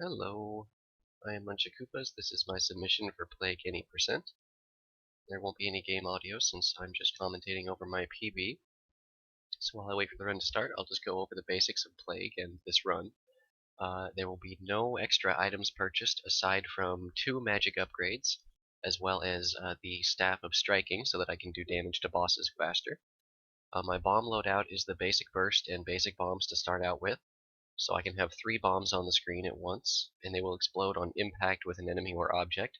Hello, I am Munchakoopas. This is my submission for Plague any percent. There won't be any game audio since I'm just commentating over my PB. So while I wait for the run to start, I'll just go over the basics of Plague and this run. There will be no extra items purchased aside from 2 magic upgrades, as well as the Staff of Striking so that I can do damage to bosses faster. My bomb loadout is the basic burst and basic bombs to start out with. So I can have 3 bombs on the screen at once, and they will explode on impact with an enemy or object.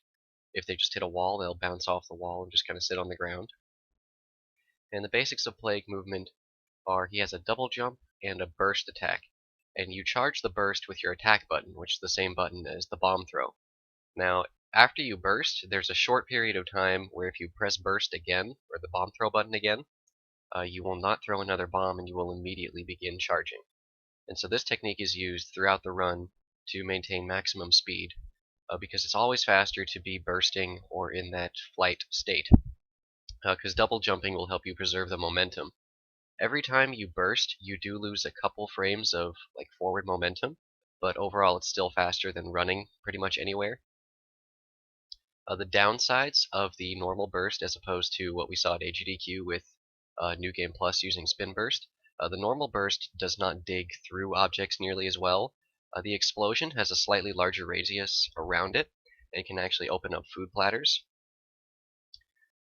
If they just hit a wall, they'll bounce off the wall and just kind of sit on the ground. And the basics of Plague movement are he has a double jump and a burst attack, and you charge the burst with your attack button, which is the same button as the bomb throw. Now, after you burst, there's a short period of time where if you press burst again, or the bomb throw button again, you will not throw another bomb and you will immediately begin charging. And so this technique is used throughout the run to maintain maximum speed, because it's always faster to be bursting or in that flight state, because double jumping will help you preserve the momentum. Every time you burst, you do lose a couple frames of forward momentum, but overall it's still faster than running pretty much anywhere. The downsides of the normal burst as opposed to what we saw at SGDQ with New Game Plus using Spin Burst, the normal burst does not dig through objects nearly as well. The explosion has a slightly larger radius around it and can actually open up food platters.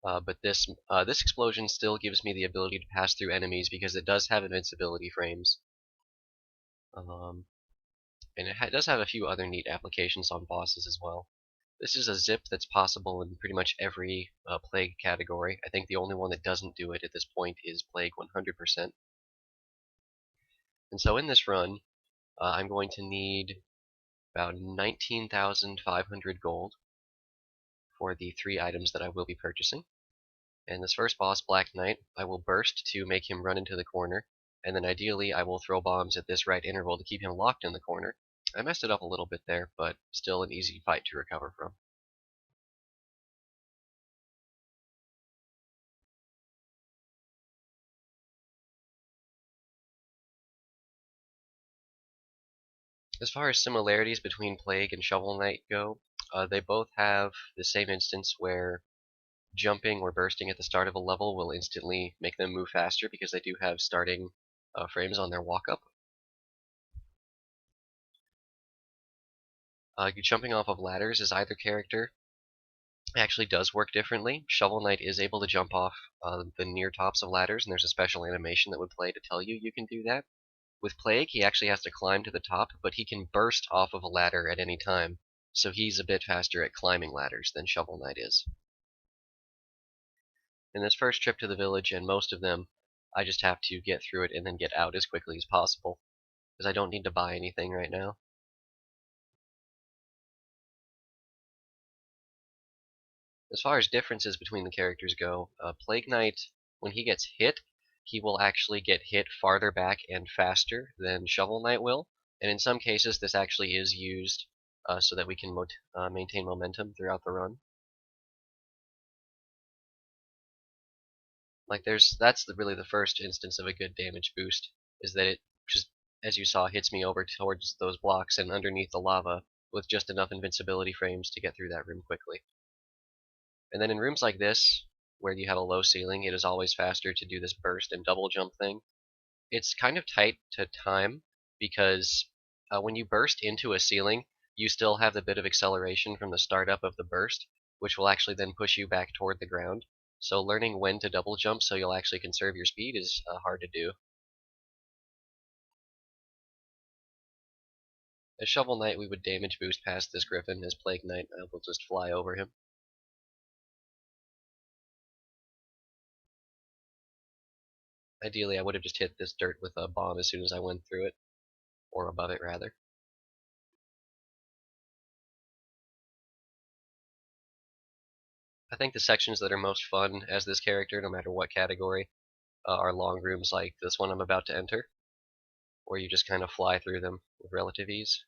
But this explosion still gives me the ability to pass through enemies because it does have invincibility frames. And it does have a few other neat applications on bosses as well. This is a zip that's possible in pretty much every Plague category. I think the only one that doesn't do it at this point is Plague 100%. And so in this run, I'm going to need about 19,500 gold for the 3 items that I will be purchasing. And this first boss, Black Knight, I will burst to make him run into the corner, and then ideally I will throw bombs at this right interval to keep him locked in the corner. I messed it up a little bit there, but still an easy fight to recover from. As far as similarities between Plague and Shovel Knight go, they both have the same instance where jumping or bursting at the start of a level will instantly make them move faster because they do have starting frames on their walk-up. Jumping off of ladders as either character actually does work differently. Shovel Knight is able to jump off the near tops of ladders, and there's a special animation that would play to tell you you can do that. With Plague, he actually has to climb to the top, but he can burst off of a ladder at any time, so he's a bit faster at climbing ladders than Shovel Knight is. In this first trip to the village, and most of them, I just have to get through it and then get out as quickly as possible, because I don't need to buy anything right now. As far as differences between the characters go, Plague Knight, when he gets hit, he will actually get hit farther back and faster than Shovel Knight will, and in some cases this actually is used so that we can maintain momentum throughout the run. That's really the first instance of a good damage boost, is that it just, as you saw, hits me over towards those blocks and underneath the lava with just enough invincibility frames to get through that room quickly. And then in rooms like this, where you have a low ceiling, it is always faster to do this burst and double jump thing. It's kind of tight to time because when you burst into a ceiling, you still have the bit of acceleration from the startup of the burst, which will actually then push you back toward the ground. So learning when to double jump so you'll actually conserve your speed is hard to do. As Shovel Knight, we would damage boost past this griffin. As Plague Knight, we'll just fly over him. Ideally, I would have just hit this dirt with a bomb as soon as I went through it, or above it rather. I think the sections that are most fun as this character, no matter what category, are long rooms like this one I'm about to enter, where you just kind of fly through them with relative ease.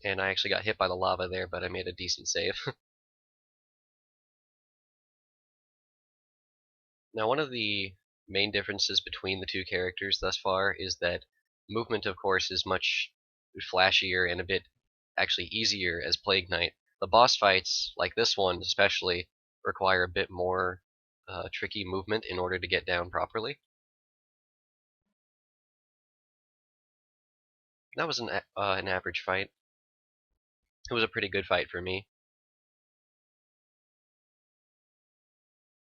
And I actually got hit by the lava there, but I made a decent save. Now, one of the main differences between the two characters thus far is that Movement, of course, is much flashier and a bit actually easier as Plague Knight. The boss fights, like this one especially, require a bit more tricky movement in order to get down properly. That was an average fight. It was a pretty good fight for me.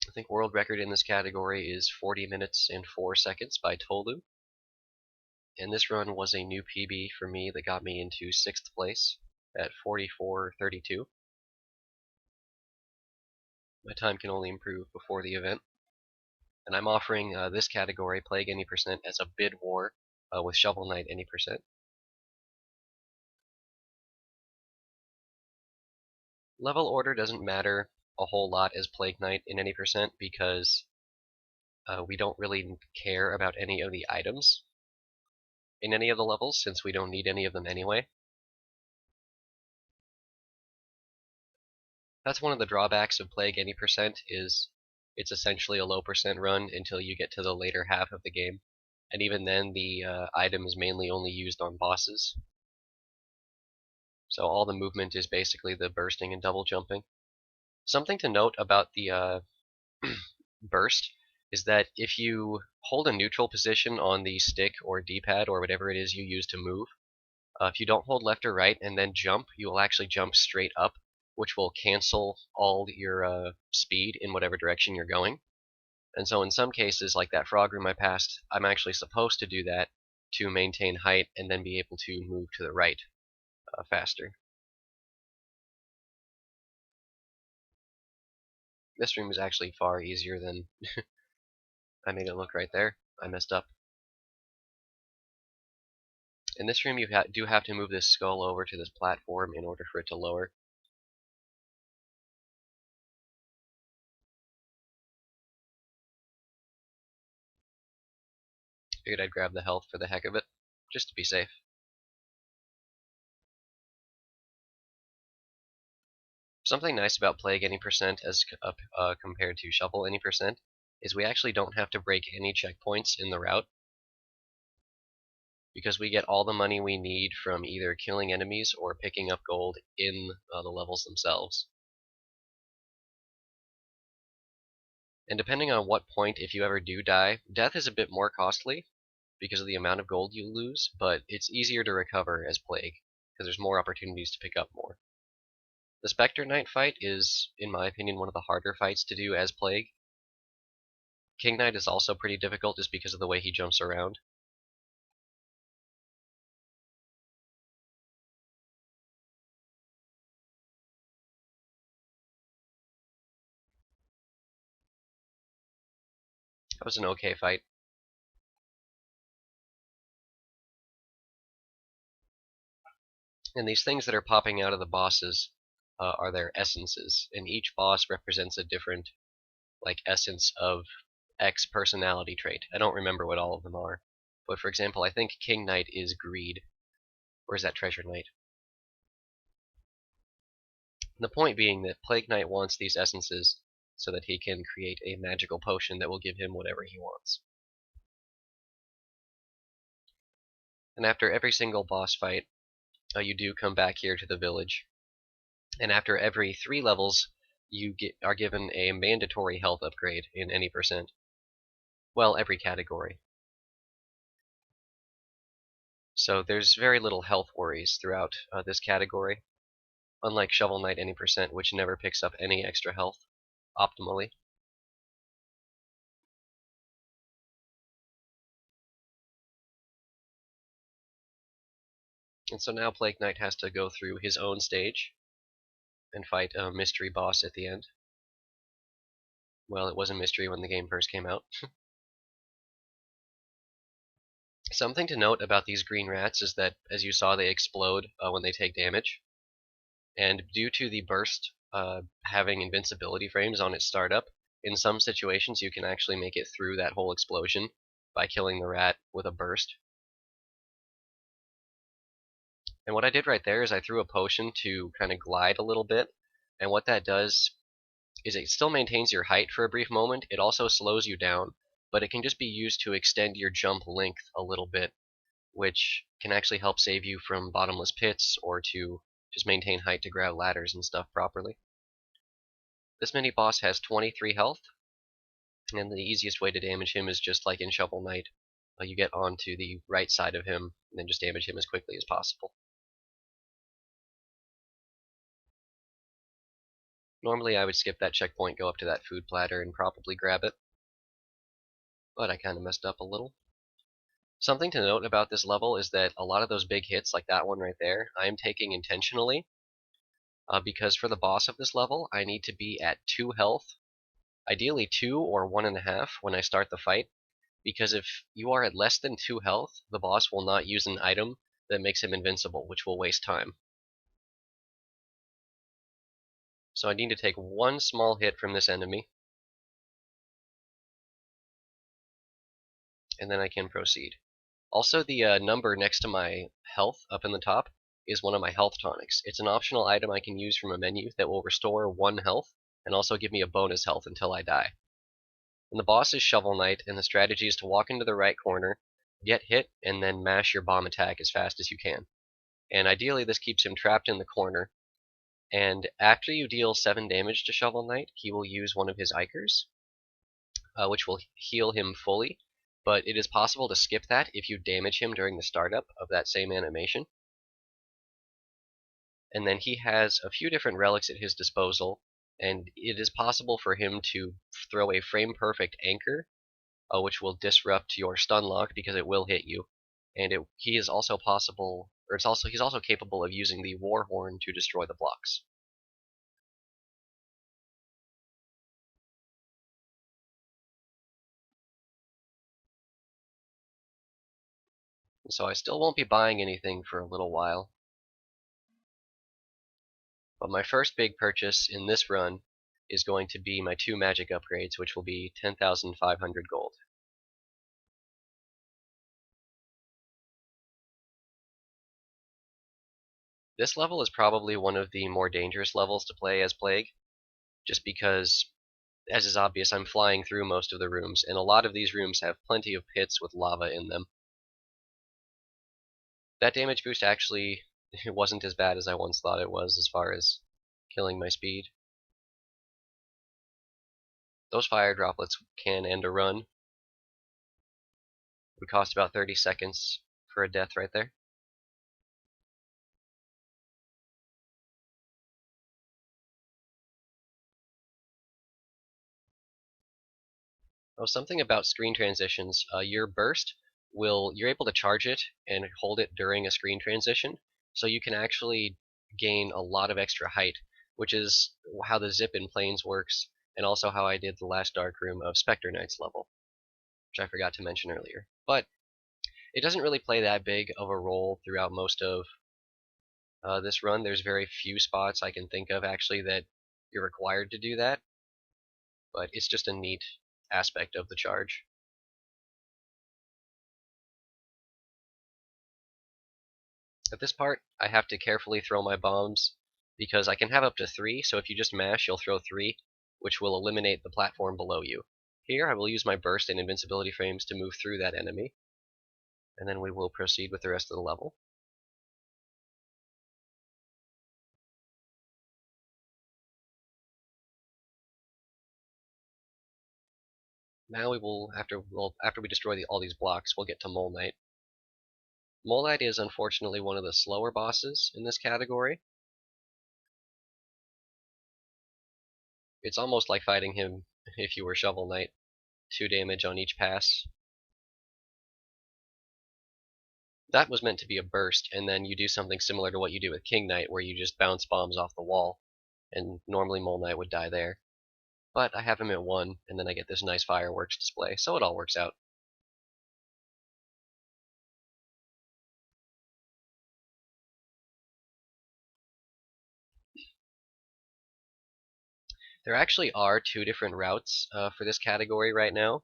I think world record in this category is 40 minutes and 4 seconds by Tolu. And this run was a new PB for me that got me into 6th place at 44:32. My time can only improve before the event. And I'm offering this category, Plague Any Percent, as a bid war with Shovel Knight Any Percent. Level order doesn't matter a whole lot as Plague Knight in Any Percent because we don't really care about any of the items in any of the levels since we don't need any of them anyway. That's one of the drawbacks of Plague Any Percent is it's essentially a low percent run until you get to the later half of the game. And even then the item is mainly only used on bosses. So all the movement is basically the bursting and double jumping. Something to note about the burst is that if you hold a neutral position on the stick or D-pad or whatever it is you use to move, if you don't hold left or right and then jump, you will actually jump straight up, which will cancel all your speed in whatever direction you're going. And so in some cases, like that frog room I passed, I'm actually supposed to do that to maintain height and then be able to move to the right faster. This room is actually far easier than I made it look right there. I messed up. In this room, you do have to move this skull over to this platform in order for it to lower. Figured I'd grab the health for the heck of it, just to be safe. Something nice about Plague Any Percent as compared to Shovel Any Percent is we actually don't have to break any checkpoints in the route because we get all the money we need from either killing enemies or picking up gold in the levels themselves. And depending on what point, if you ever do die, death is a bit more costly because of the amount of gold you lose, but it's easier to recover as Plague because there's more opportunities to pick up more. The Spectre Knight fight is, in my opinion, one of the harder fights to do as Plague. King Knight is also pretty difficult just because of the way he jumps around. That was an okay fight. And these things that are popping out of the bosses are their essences, and each boss represents a different essence of X personality trait. I don't remember what all of them are. But for example, I think King Knight is greed. Or is that Treasure Knight? The point being that Plague Knight wants these essences so that he can create a magical potion that will give him whatever he wants. And after every single boss fight, you do come back here to the village. And after every 3 levels, you are given a mandatory health upgrade in any percent. Well, every category. So there's very little health worries throughout this category, unlike Shovel Knight Any Percent, which never picks up any extra health optimally. And so now Plague Knight has to go through his own stage and fight a mystery boss at the end. Well, it was a mystery when the game first came out. Something to note about these green rats is that, as you saw, they explode when they take damage. And due to the burst having invincibility frames on its startup, in some situations you can actually make it through that whole explosion by killing the rat with a burst. And what I did right there is I threw a potion to kind of glide a little bit, and what that does is it still maintains your height for a brief moment, it also slows you down, but it can just be used to extend your jump length a little bit which can actually help save you from bottomless pits or to just maintain height to grab ladders and stuff properly. This mini boss has 23 health, and the easiest way to damage him is just like in Shovel Knight. You get onto the right side of him and then just damage him as quickly as possible. Normally I would skip that checkpoint, go up to that food platter, and probably grab it, but I kinda messed up a little. Something to note about this level is that a lot of those big hits, like that one right there, I am taking intentionally, because for the boss of this level, I need to be at 2 health, ideally 2 or 1.5 when I start the fight, because if you are at less than 2 health, the boss will not use an item that makes him invincible, which will waste time. So I need to take one small hit from this enemy, and then I can proceed. Also, the number next to my health up in the top is one of my health tonics. It's an optional item I can use from a menu that will restore 1 health and also give me a bonus health until I die. And the boss is Shovel Knight, and the strategy is to walk into the right corner, get hit, and then mash your bomb attack as fast as you can. And ideally this keeps him trapped in the corner, and after you deal 7 damage to Shovel Knight, he will use one of his Ikers, which will heal him fully, but it is possible to skip that if you damage him during the startup of that same animation. And then he has a few different relics at his disposal, and it is possible for him to throw a frame-perfect anchor, which will disrupt your stun lock because it will hit you. And he is also possible, or he's also capable of using the war horn to destroy the blocks. So I still won't be buying anything for a little while. But my first big purchase in this run is going to be my 2 magic upgrades, which will be 10,500 gold. This level is probably one of the more dangerous levels to play as Plague, just because, as is obvious, I'm flying through most of the rooms, and a lot of these rooms have plenty of pits with lava in them. That damage boost actually wasn't as bad as I once thought it was as far as killing my speed. Those fire droplets can end a run. It would cost about 30 seconds for a death right there. Oh, something about screen transitions. Your burst you're able to charge it and hold it during a screen transition, so you can actually gain a lot of extra height, which is how the zip in planes works, and also how I did the last dark room of Spectre Knight's level, which I forgot to mention earlier. But it doesn't really play that big of a role throughout most of this run. There's very few spots I can think of actually that you're required to do that, but it's just a neat aspect of the charge. At this part, I have to carefully throw my bombs because I can have up to 3, so if you just mash, you'll throw 3, which will eliminate the platform below you. Here, I will use my burst and invincibility frames to move through that enemy, and then we will proceed with the rest of the level. Now we will, after we destroy all these blocks, we'll get to Mole Knight. Mole Knight is unfortunately one of the slower bosses in this category. It's almost like fighting him if you were Shovel Knight. 2 damage on each pass. That was meant to be a burst, and then you do something similar to what you do with King Knight, where you just bounce bombs off the wall, and normally Mole Knight would die there. But I have him at 1, and then I get this nice fireworks display, so it all works out. There actually are 2 different routes for this category right now.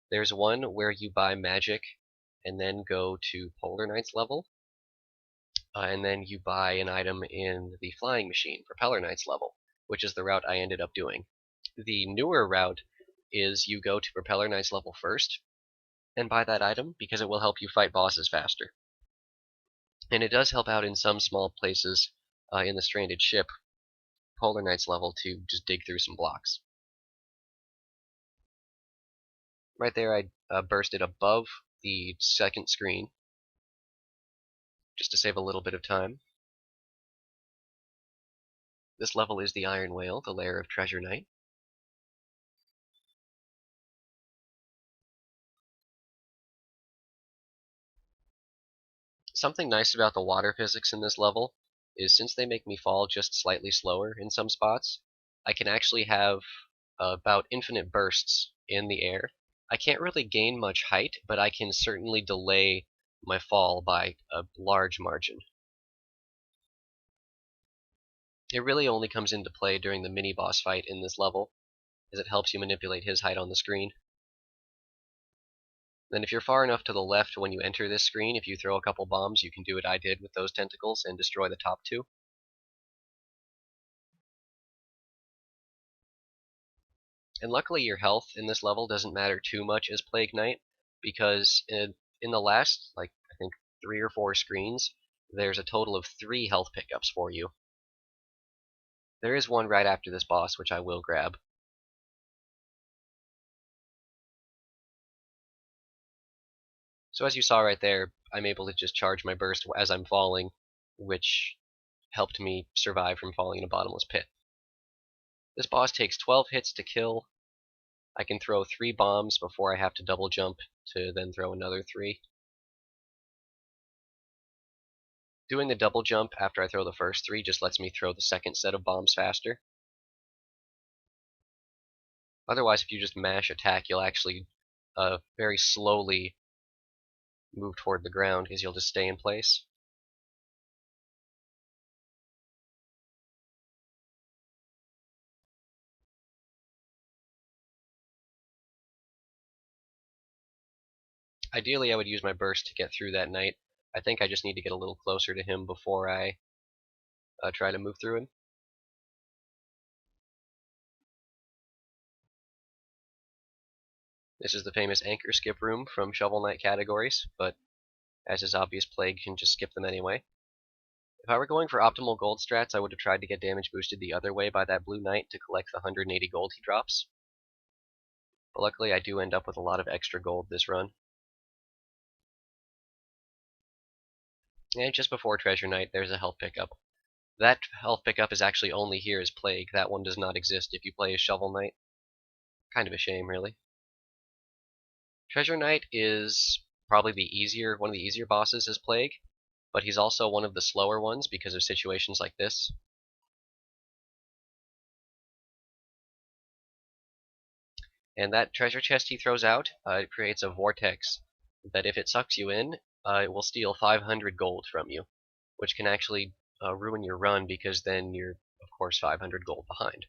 There's one where you buy magic and then go to Polar Knight's level, and then you buy an item in the Flying Machine, Propeller Knight's level, which is the route I ended up doing. The newer route is you go to Propeller Knight's level first and buy that item because it will help you fight bosses faster. And it does help out in some small places in the stranded ship, Polar Knight's level, to just dig through some blocks. Right there I bursted above the second screen, just to save a little bit of time. This level is the Iron Whale, the lair of Treasure Knight. Something nice about the water physics in this level is since they make me fall just slightly slower in some spots, I can actually have about infinite bursts in the air. I can't really gain much height, but I can certainly delay my fall by a large margin. It really only comes into play during the mini-boss fight in this level, as it helps you manipulate his height on the screen. Then if you're far enough to the left when you enter this screen, if you throw a couple bombs, you can do what I did with those tentacles and destroy the top two. And luckily your health in this level doesn't matter too much as Plague Knight, because in the last, I think 3 or 4 screens, there's a total of 3 health pickups for you. There is one right after this boss, which I will grab. So as you saw right there, I'm able to just charge my burst as I'm falling, which helped me survive from falling in a bottomless pit. This boss takes 12 hits to kill. I can throw 3 bombs before I have to double jump to then throw another 3. Doing the double jump after I throw the first 3 just lets me throw the second set of bombs faster. Otherwise, if you just mash attack, you'll actually very slowly move toward the ground because you'll just stay in place. Ideally, I would use my burst to get through that knight. I think I just need to get a little closer to him before I try to move through him. This is the famous anchor skip room from Shovel Knight categories, but as is obvious, Plague can just skip them anyway. If I were going for optimal gold strats, I would have tried to get damage boosted the other way by that blue knight to collect the 180 gold he drops. But luckily I do end up with a lot of extra gold this run. And just before Treasure Knight, there's a health pickup. That health pickup is actually only here as Plague. That one does not exist if you play as Shovel Knight. Kind of a shame, really. Treasure Knight is probably one of the easier bosses as Plague, but he's also one of the slower ones because of situations like this. And that treasure chest he throws out, it creates a vortex that if it sucks you in, it will steal 500 gold from you, which can actually ruin your run because then you're, of course, 500 gold behind.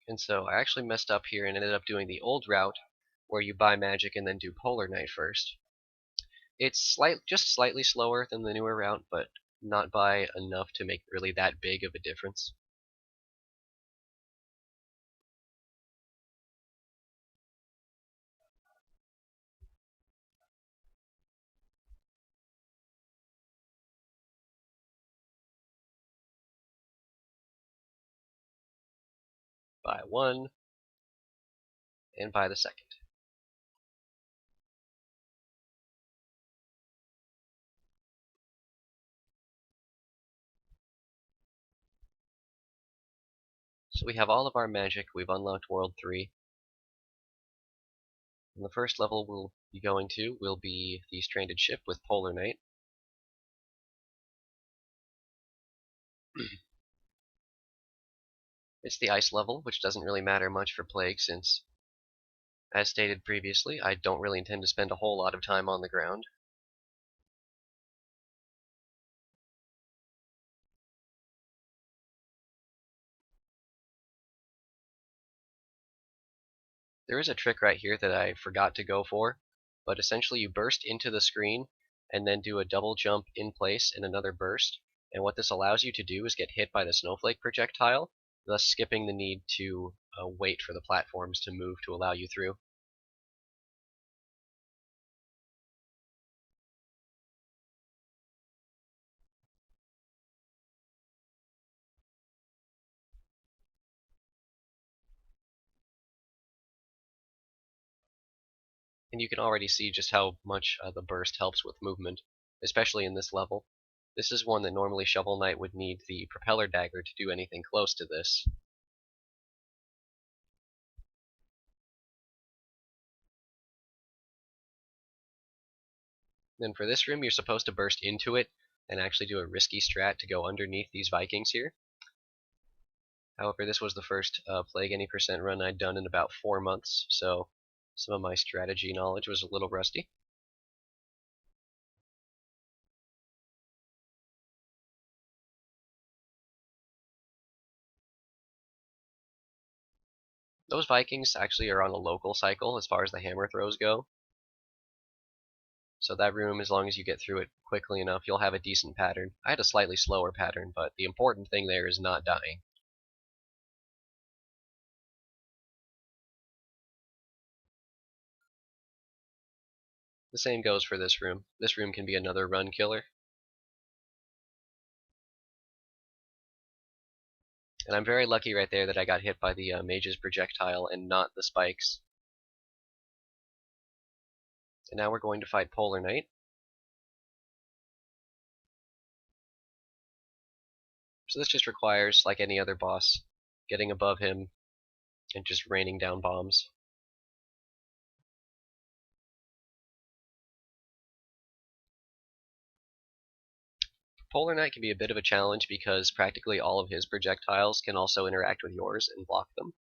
And so I actually messed up here and ended up doing the old route where you buy magic and then do Polar Knight first. It's just slightly slower than the newer route, but not by enough to make really that big of a difference. By one, and by the second. So we have all of our magic, we've unlocked World 3. And the first level we'll be going to will be the stranded ship with Polar Knight. It's the ice level, which doesn't really matter much for Plague since, as stated previously, I don't really intend to spend a whole lot of time on the ground. There is a trick right here that I forgot to go for, but essentially you burst into the screen and then do a double jump in place and another burst, and what this allows you to do is get hit by the snowflake projectile, thus skipping the need to wait for the platforms to move to allow you through. And you can already see just how much the burst helps with movement, especially in this level. This is one that normally Shovel Knight would need the propeller dagger to do anything close to this. Then for this room, you're supposed to burst into it and actually do a risky strat to go underneath these Vikings here. However, this was the first Plague Any Percent run I'd done in about 4 months, so some of my strategy knowledge was a little rusty. Those Vikings actually are on a local cycle as far as the hammer throws go. So that room, as long as you get through it quickly enough, you'll have a decent pattern. I had a slightly slower pattern, but the important thing there is not dying. The same goes for this room. This room can be another run killer. And I'm very lucky right there that I got hit by the mage's projectile and not the spikes. And now we're going to fight Polar Knight. So this just requires, like any other boss, getting above him and just raining down bombs. Polar Knight can be a bit of a challenge because practically all of his projectiles can also interact with yours and block them.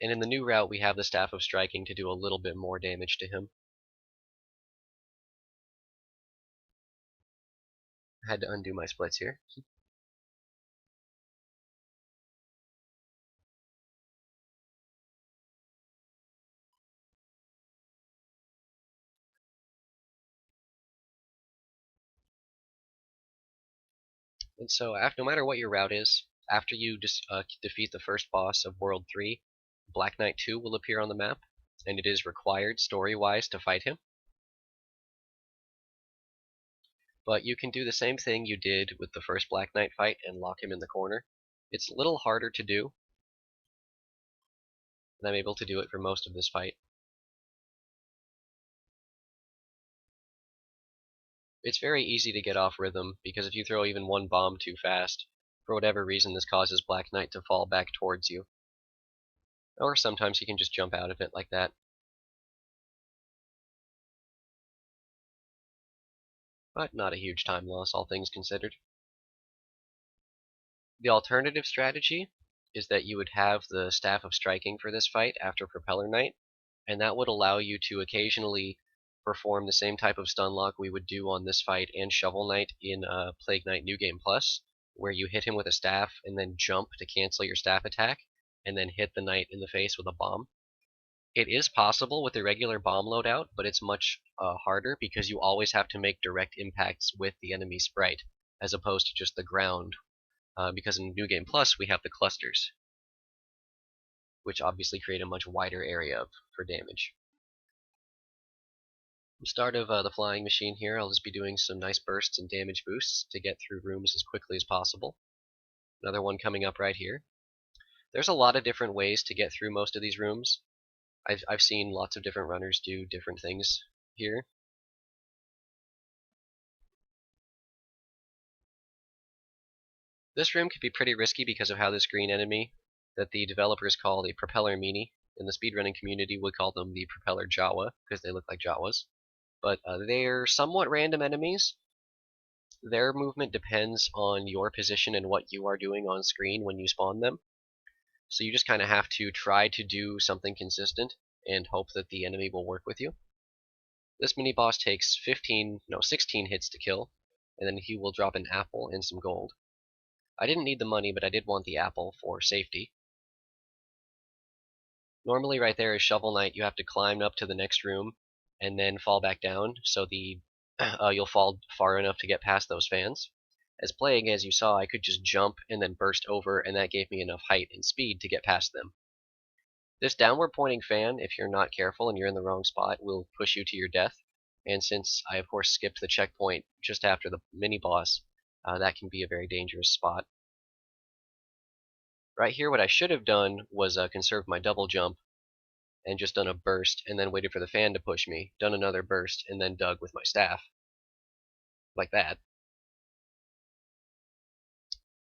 And in the new route, we have the Staff of Striking to do a little bit more damage to him. I had to undo my splits here. And so, no matter what your route is, after you defeat the first boss of World 3, Black Knight 2 will appear on the map, and it is required story-wise to fight him. But you can do the same thing you did with the first Black Knight fight and lock him in the corner. It's a little harder to do, and I'm able to do it for most of this fight. It's very easy to get off rhythm, because if you throw even one bomb too fast, for whatever reason this causes Black Knight to fall back towards you. Or sometimes he can just jump out of it like that. But not a huge time loss, all things considered. The alternative strategy is that you would have the Staff of Striking for this fight after Propeller Knight, and that would allow you to occasionally perform the same type of stun lock we would do on this fight and Shovel Knight in Plague Knight New Game Plus, where you hit him with a staff and then jump to cancel your staff attack, and then hit the knight in the face with a bomb. It is possible with the regular bomb loadout, but it's much harder because you always have to make direct impacts with the enemy sprite, as opposed to just the ground, because in New Game Plus we have the clusters, which obviously create a much wider area for damage. Start of the flying machine here, I'll just be doing some nice bursts and damage boosts to get through rooms as quickly as possible. Another one coming up right here. There's a lot of different ways to get through most of these rooms. I've seen lots of different runners do different things here. This room could be pretty risky because of how this green enemy that the developers call the Propeller Meanie, in the speedrunning community would call them the Propeller Jawa because they look like Jawas. But they're somewhat random enemies. Their movement depends on your position and what you are doing on screen when you spawn them. So you just kind of have to try to do something consistent and hope that the enemy will work with you. This mini-boss takes 16 hits to kill, and then he will drop an apple and some gold. I didn't need the money, but I did want the apple for safety. Normally right there is Shovel Knight, you have to climb up to the next room and then fall back down, so you'll fall far enough to get past those fans. As Plague, as you saw, I could just jump and then burst over, and that gave me enough height and speed to get past them. This downward pointing fan, if you're not careful and you're in the wrong spot, will push you to your death. And since I of course skipped the checkpoint just after the mini-boss, that can be a very dangerous spot. Right here what I should have done was conserve my double jump, and just done a burst, and then waited for the fan to push me, done another burst, and then dug with my staff. Like that.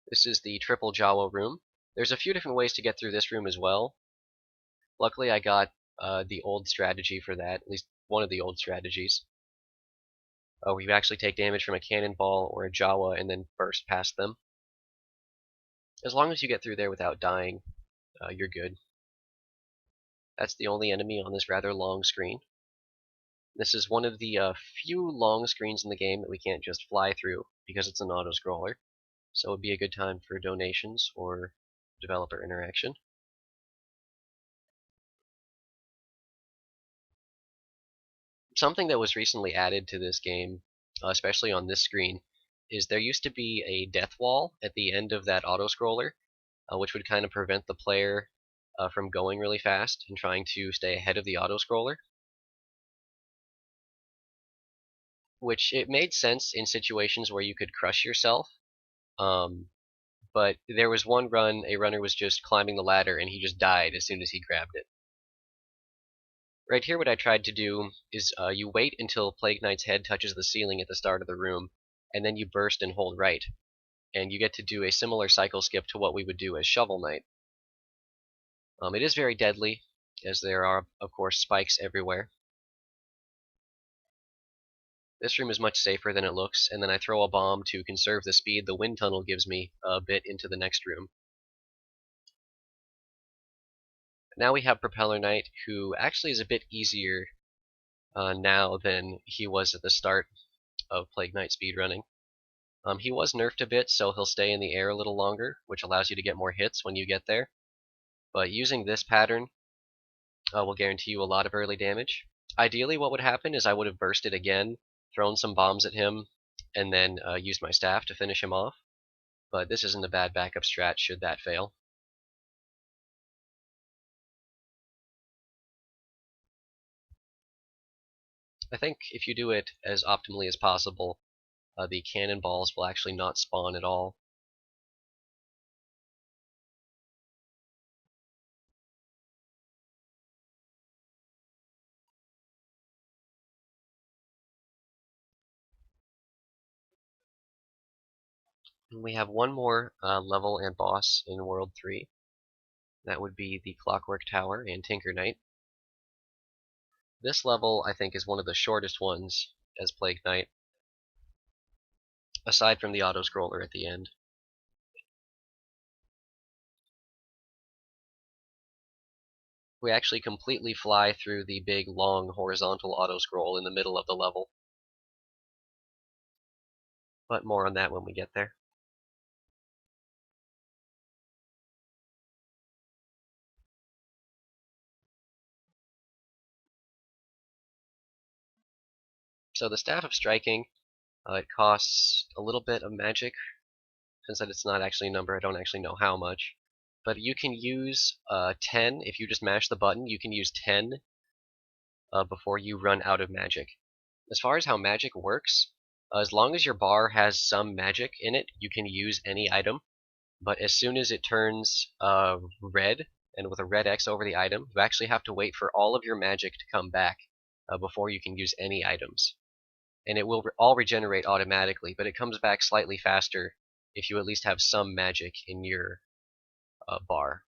This is the triple Jawa room. There's a few different ways to get through this room as well. Luckily I got the old strategy for that, at least one of the old strategies. Where you actually take damage from a cannonball or a Jawa and then burst past them. As long as you get through there without dying, you're good. That's the only enemy on this rather long screen. This is one of the few long screens in the game that we can't just fly through because it's an auto-scroller. So it would be a good time for donations or developer interaction. Something that was recently added to this game, especially on this screen, is there used to be a death wall at the end of that auto-scroller, which would kind of prevent the player from going really fast and trying to stay ahead of the auto-scroller. Which it made sense in situations where you could crush yourself, but there was one run, a runner was just climbing the ladder and he just died as soon as he grabbed it. Right here what I tried to do is you wait until Plague Knight's head touches the ceiling at the start of the room, and then you burst and hold right. And you get to do a similar cycle skip to what we would do as Shovel Knight. It is very deadly, as there are, of course, spikes everywhere. This room is much safer than it looks, and then I throw a bomb to conserve the speed the wind tunnel gives me a bit into the next room. Now we have Propeller Knight, who actually is a bit easier now than he was at the start of Plague Knight speedrunning. He was nerfed a bit, so he'll stay in the air a little longer, which allows you to get more hits when you get there. But using this pattern will guarantee you a lot of early damage. Ideally, what would happen is I would have bursted again, thrown some bombs at him, and then used my staff to finish him off. But this isn't a bad backup strat should that fail. I think if you do it as optimally as possible, the cannonballs will actually not spawn at all. And we have one more level and boss in World 3. That would be the Clockwork Tower and Tinker Knight. This level, I think, is one of the shortest ones as Plague Knight, aside from the auto-scroller at the end. We actually completely fly through the big, long, horizontal auto-scroll in the middle of the level. But more on that when we get there. So the Staff of Striking, it costs a little bit of magic. Since that it's not actually a number, I don't actually know how much. But you can use 10, if you just mash the button, you can use 10 before you run out of magic. As far as how magic works, as long as your bar has some magic in it, you can use any item. But as soon as it turns red, and with a red X over the item, you actually have to wait for all of your magic to come back before you can use any items. And it will all regenerate automatically, but it comes back slightly faster if you at least have some magic in your bar.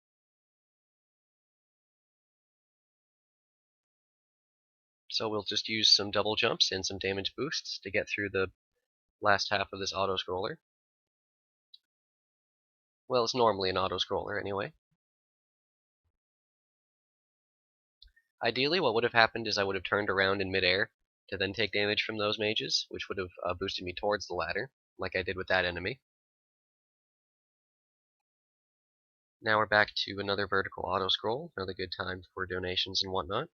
So we'll just use some double jumps and some damage boosts to get through the last half of this auto-scroller. Well, it's normally an auto-scroller anyway. Ideally, what would have happened is I would have turned around in midair to then take damage from those mages, which would have boosted me towards the ladder, like I did with that enemy. Now we're back to another vertical auto-scroll, another good time for donations and whatnot.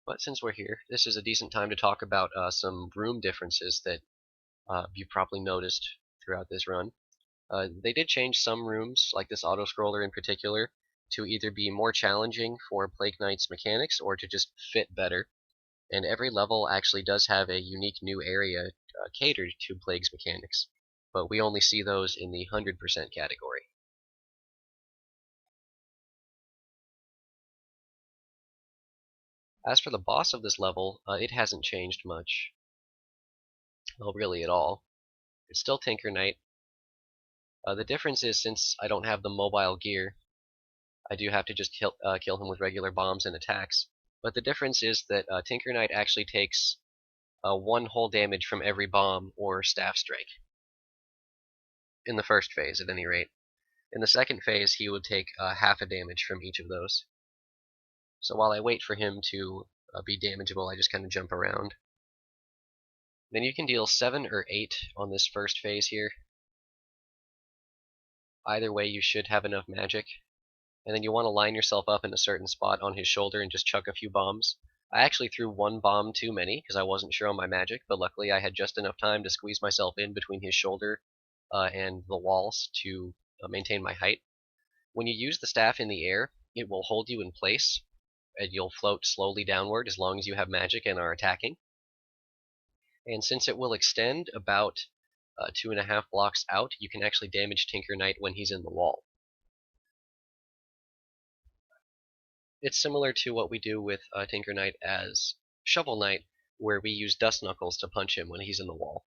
But since we're here, this is a decent time to talk about some room differences that you probably noticed throughout this run. They did change some rooms, like this auto-scroller in particular, to either be more challenging for Plague Knight's mechanics or to just fit better. And every level actually does have a unique new area catered to Plague's mechanics, but we only see those in the 100% category. As for the boss of this level, it hasn't changed much. Well, really at all. It's still Tinker Knight. The difference is, since I don't have the mobile gear, I do have to just kill him with regular bombs and attacks. But the difference is that Tinker Knight actually takes one whole damage from every bomb or staff strike. In the first phase, at any rate. In the second phase, he would take half a damage from each of those. So while I wait for him to be damageable, I just kind of jump around. Then you can deal 7 or 8 on this first phase here. Either way, you should have enough magic. And then you want to line yourself up in a certain spot on his shoulder and just chuck a few bombs. I actually threw one bomb too many because I wasn't sure on my magic, but luckily I had just enough time to squeeze myself in between his shoulder and the walls to maintain my height. When you use the staff in the air, it will hold you in place, and you'll float slowly downward as long as you have magic and are attacking. And since it will extend about 2.5 blocks out, you can actually damage Tinker Knight when he's in the wall. It's similar to what we do with Tinker Knight as Shovel Knight, where we use Dust Knuckles to punch him when he's in the wall.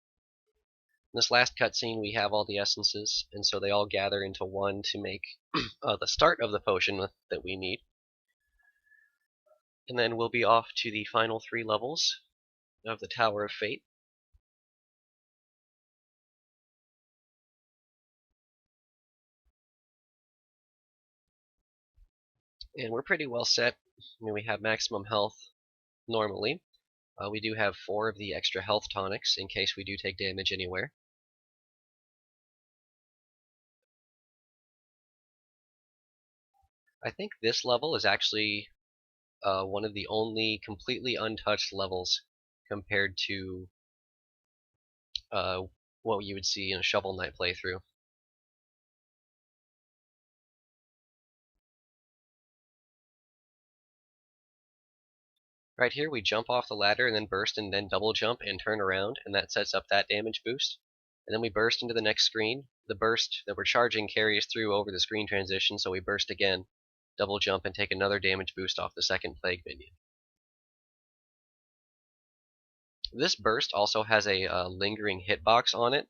In this last cutscene, we have all the essences, and so they all gather into one to make the start of the potion that we need. And then we'll be off to the final 3 levels of the Tower of Fate. And we're pretty well set. I mean, we have maximum health normally. We do have 4 of the extra health tonics in case we do take damage anywhere. I think this level is actually one of the only completely untouched levels compared to what you would see in a Shovel Knight playthrough. Right here we jump off the ladder and then burst and then double jump and turn around, and that sets up that damage boost. And then we burst into the next screen. The burst that we're charging carries through over the screen transition, so we burst again, double jump, and take another damage boost off the second plague minion. This burst also has a lingering hitbox on it,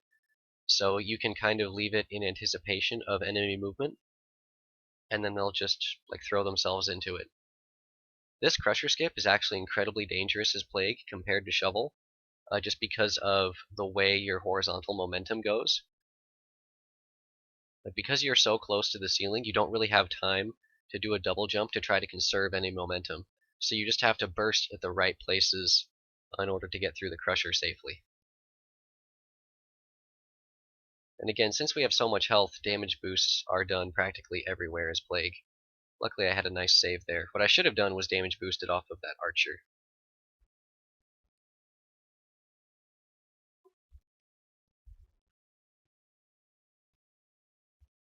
so you can kind of leave it in anticipation of enemy movement, and then they'll just like throw themselves into it. This Crusher Skip is actually incredibly dangerous as Plague compared to Shovel, just because of the way your horizontal momentum goes. But because you're so close to the ceiling, you don't really have time to do a double jump to try to conserve any momentum. So you just have to burst at the right places in order to get through the Crusher safely. And again, since we have so much health, damage boosts are done practically everywhere as Plague. Luckily I had a nice save there. What I should have done was damage boosted off of that archer.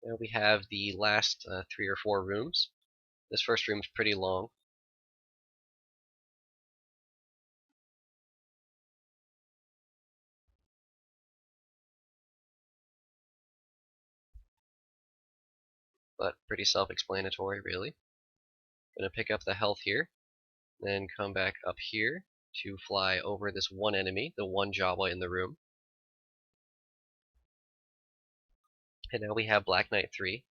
Now we have the last 3 or 4 rooms. This first room's pretty long. But pretty self-explanatory, really. Gonna pick up the health here, then come back up here to fly over this one enemy, the one Jawa in the room. And now we have Black Knight 3.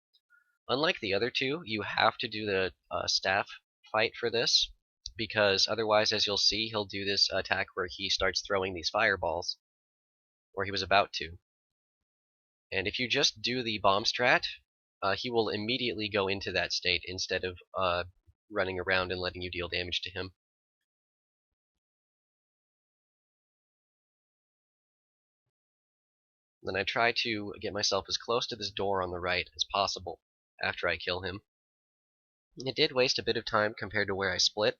Unlike the other two, you have to do the staff fight for this, because otherwise, as you'll see, he'll do this attack where he starts throwing these fireballs, or he was about to. And if you just do the bomb strat, he will immediately go into that state instead of running around and letting you deal damage to him. Then I try to get myself as close to this door on the right as possible after I kill him. It did waste a bit of time compared to where I split,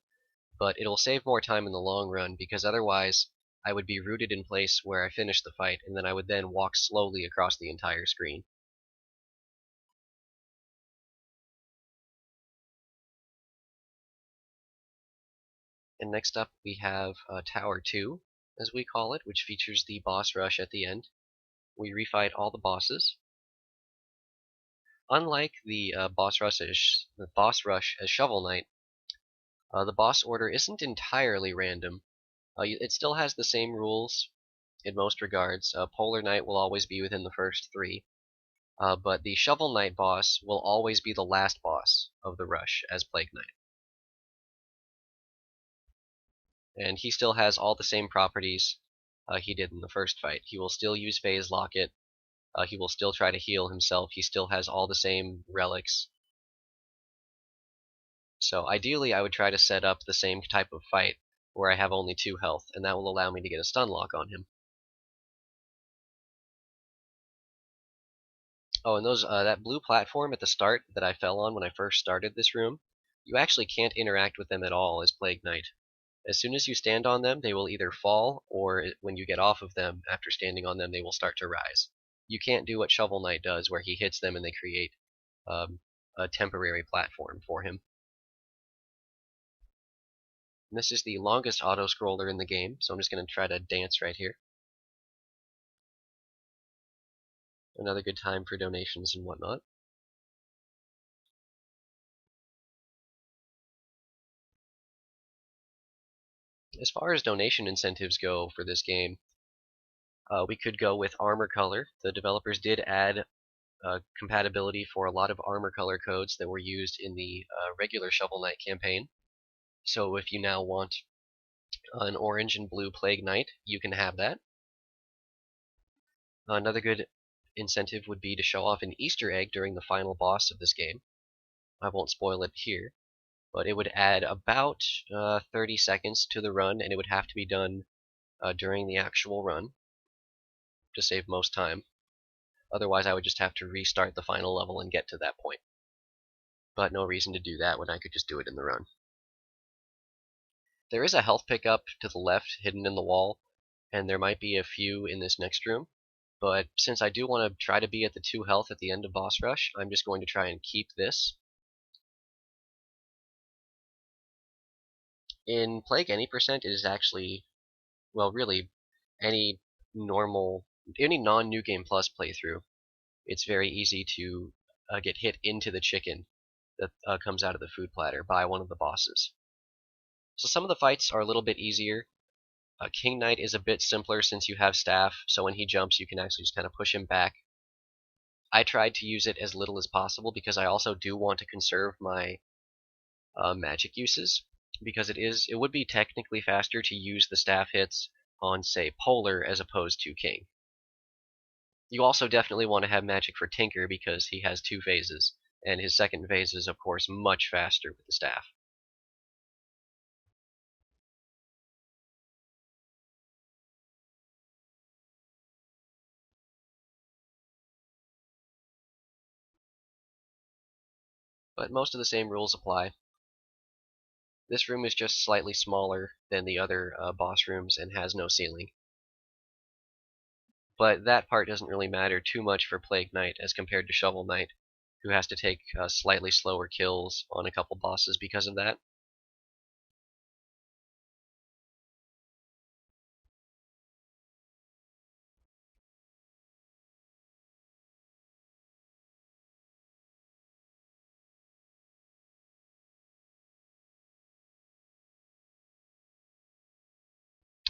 but it'll save more time in the long run because otherwise I would be rooted in place where I finished the fight, and then I would then walk slowly across the entire screen. And next up we have Tower 2, as we call it, which features the boss rush at the end. We refight all the bosses. Unlike the boss rush as Shovel Knight, The boss order isn't entirely random. It still has the same rules in most regards. Polar Knight will always be within the first 3, but the Shovel Knight boss will always be the last boss of the rush as Plague Knight. And he still has all the same properties he did in the first fight. He will still use Phase Locket, he will still try to heal himself, he still has all the same relics. So ideally I would try to set up the same type of fight where I have only 2 health, and that will allow me to get a stun lock on him. Oh, and that blue platform at the start that I fell on when I first started this room, you actually can't interact with them at all as Plague Knight. As soon as you stand on them, they will either fall, or when you get off of them after standing on them, they will start to rise. You can't do what Shovel Knight does, where he hits them and they create a temporary platform for him. And this is the longest auto-scroller in the game, so I'm just going to try to dance right here. Another good time for donations and whatnot. As far as donation incentives go for this game, we could go with armor color. The developers did add compatibility for a lot of armor color codes that were used in the regular Shovel Knight campaign. So if you now want an orange and blue Plague Knight, you can have that. Another good incentive would be to show off an Easter egg during the final boss of this game. I won't spoil it here, but it would add about 30 seconds to the run, and it would have to be done during the actual run to save most time. Otherwise, I would just have to restart the final level and get to that point. But no reason to do that when I could just do it in the run. There is a health pickup to the left hidden in the wall, and there might be a few in this next room. But since I do want to try to be at the 2 health at the end of boss rush, I'm just going to try and keep this. In Plague Any Percent, it is actually, well, really, any non-New Game Plus playthrough, it's very easy to get hit into the chicken that comes out of the food platter by one of the bosses. So some of the fights are a little bit easier. King Knight is a bit simpler since you have staff, so when he jumps you can actually just kind of push him back. I tried to use it as little as possible because I also do want to conserve my magic uses, because it would be technically faster to use the staff hits on, say, Polar as opposed to King. You also definitely want to have magic for Tinker because he has 2 phases, and his second phase is of course much faster with the staff. But most of the same rules apply. This room is just slightly smaller than the other boss rooms and has no ceiling. But that part doesn't really matter too much for Plague Knight as compared to Shovel Knight, who has to take slightly slower kills on a couple bosses because of that.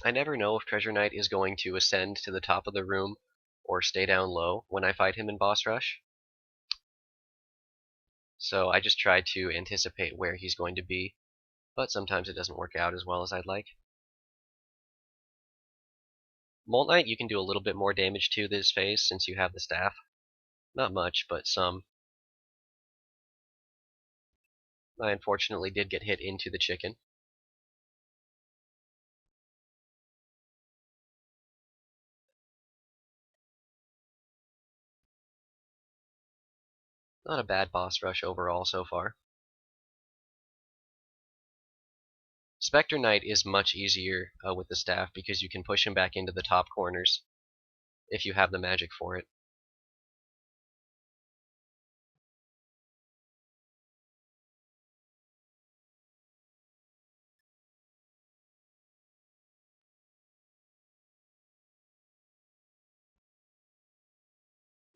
I never know if Treasure Knight is going to ascend to the top of the room or stay down low when I fight him in boss rush. So I just try to anticipate where he's going to be, but sometimes it doesn't work out as well as I'd like. Mole Knight you can do a little bit more damage to this phase since you have the staff. Not much, but some. I unfortunately did get hit into the chicken. Not a bad boss rush overall so far. Spectre Knight is much easier with the staff because you can push him back into the top corners if you have the magic for it.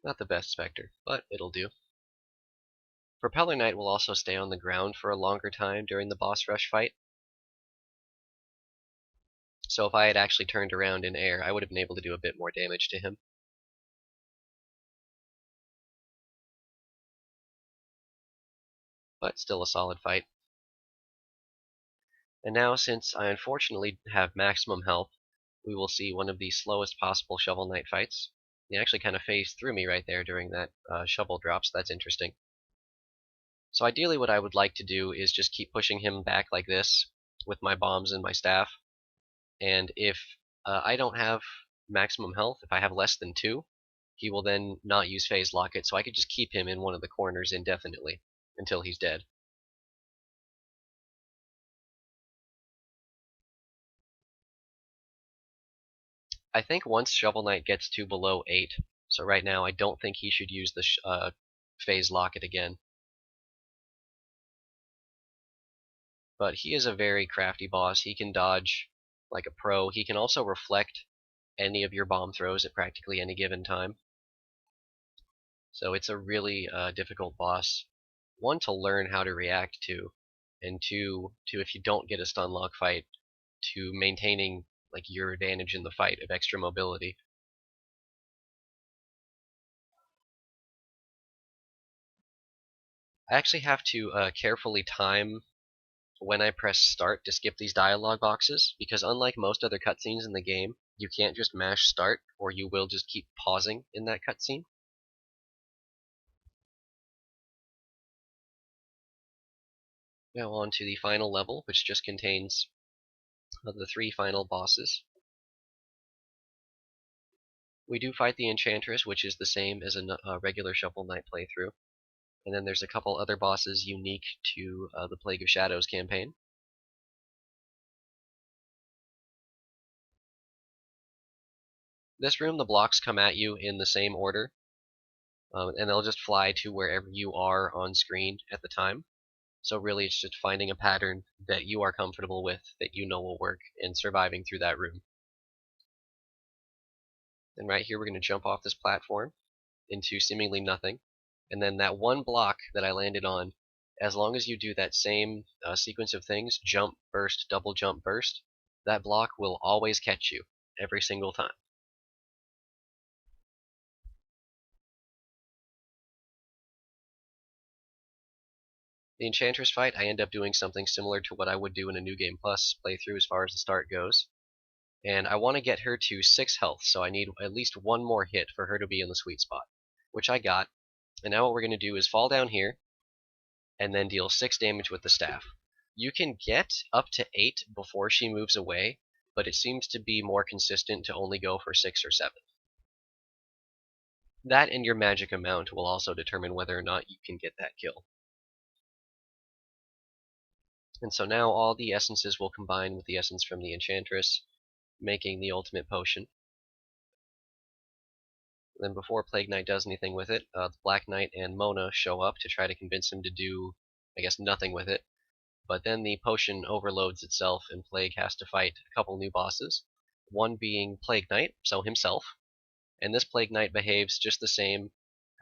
Not the best Spectre, but it'll do. Propeller Knight will also stay on the ground for a longer time during the boss rush fight. So if I had actually turned around in air, I would have been able to do a bit more damage to him. But still a solid fight. And now, since I unfortunately have maximum health, we will see one of the slowest possible Shovel Knight fights. He actually kind of phased through me right there during that shovel drop, so that's interesting. So ideally what I would like to do is just keep pushing him back like this with my bombs and my staff. And if I don't have maximum health, if I have less than 2, he will then not use Phase Locket, so I could just keep him in one of the corners indefinitely until he's dead. I think once Shovel Knight gets to below 8, so right now I don't think he should use the Phase Locket again. But he is a very crafty boss. He can dodge like a pro. He can also reflect any of your bomb throws at practically any given time. So it's a really difficult boss. One, to learn how to react to, and two, to if you don't get a stun lock fight, to maintaining like your advantage in the fight of extra mobility. I actually have to carefully time when I press start to skip these dialogue boxes, because unlike most other cutscenes in the game, you can't just mash start or you will just keep pausing in that cutscene. Now on to the final level, which just contains the 3 final bosses. We do fight the Enchantress, which is the same as a regular Shovel Knight playthrough. And then there's a couple other bosses unique to the Plague of Shadows campaign. This room, the blocks come at you in the same order, and they'll just fly to wherever you are on screen at the time. So really it's just finding a pattern that you are comfortable with, that you know will work, and surviving through that room. And right here we're going to jump off this platform into seemingly nothing. And then that one block that I landed on, as long as you do that same sequence of things, jump, burst, double jump, burst, that block will always catch you every single time. The Enchantress fight, I end up doing something similar to what I would do in a New Game Plus playthrough as far as the start goes. And I want to get her to 6 health, so I need at least one more hit for her to be in the sweet spot, which I got. And now what we're going to do is fall down here, and then deal 6 damage with the staff. You can get up to 8 before she moves away, but it seems to be more consistent to only go for 6 or 7. That and your magic amount will also determine whether or not you can get that kill. And so now all the essences will combine with the essence from the Enchantress, making the ultimate potion. Then before Plague Knight does anything with it, the Black Knight and Mona show up to try to convince him to do, I guess, nothing with it. But then the potion overloads itself and Plague has to fight a couple new bosses, one being Plague Knight, so himself. And this Plague Knight behaves just the same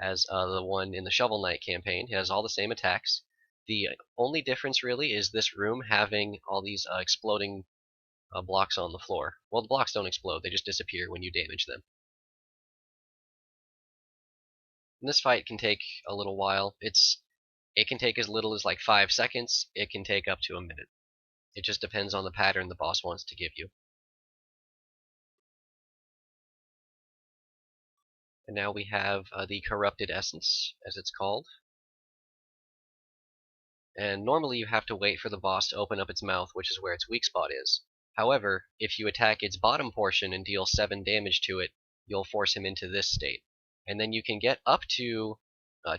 as the one in the Shovel Knight campaign. He has all the same attacks. The only difference really is this room having all these exploding blocks on the floor. Well, the blocks don't explode, they just disappear when you damage them. And this fight can take a little while. It can take as little as like 5 seconds, it can take up to a minute. It just depends on the pattern the boss wants to give you. And now we have the Corrupted Essence, as it's called. And normally you have to wait for the boss to open up its mouth, which is where its weak spot is. However, if you attack its bottom portion and deal 7 damage to it, you'll force him into this state. And then you can get up to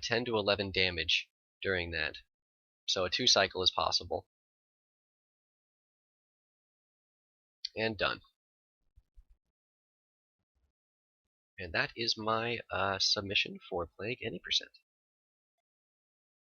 10 to 11 damage during that. So a 2 cycle is possible. And done. And that is my submission for Plague Any%.